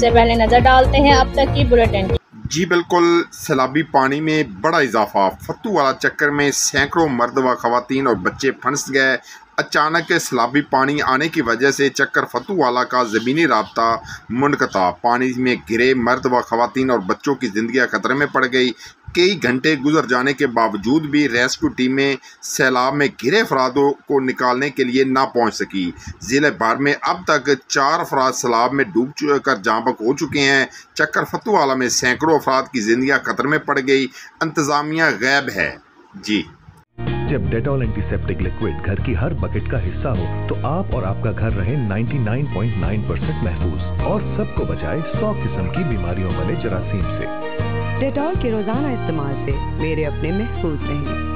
से पहले नजर डालते हैं अब तक की बुलेटिन। जी बिल्कुल, सैलाबी पानी में बड़ा इजाफा। फत्तू वाला चक्कर में सैकड़ों मर्द व खवातीन और बच्चे फंस गए। अचानक सैलाबी पानी आने की वजह से चक्कर फत्तू वाला का ज़मीनी राब्ता मुनक़ता। पानी में गिरे मर्द व खवातीन और बच्चों की ज़िंदगी खतरे में पड़ गई। कई घंटे गुजर जाने के बावजूद भी रेस्क्यू टीमें सैलाब में घिरे अफरादों को निकालने के लिए ना पहुंच सकी। ज़िले भर में अब तक 4 अफराद सैलाब में डूब कर जहाँ बक हो चुके हैं। चक्कर फत्तू वाला में सैकड़ों अफराद की ज़िंदगी खतरे में पड़ गई। इंतज़ामिया गायब है। जी, जब डेटॉल एंटीसेप्टिक लिक्विड घर की हर बकेट का हिस्सा हो तो आप और आपका घर रहे 99.9% महफूज और सबको बचाए 100 किस्म की बीमारियों वाले जरासीम से। डेटॉल के रोजाना इस्तेमाल से मेरे अपने महफूज रहेंगे।